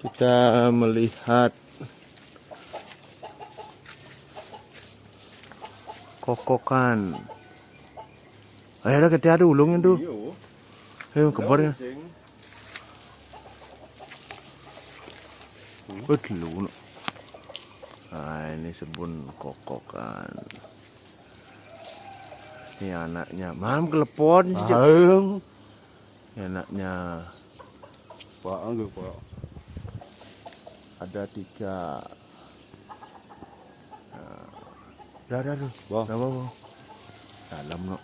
Kita melihat kokokan. Ayo dah kita ada ulungnya tuh. Ayo kebarnya. Betul. Nah, ini sebun kokokan. Ini anaknya. Mam kelepon sih. Ini anaknya. Pak, enggak Pak. Ada 3. Nah, dah tuh. Wah. Dah, dalam no.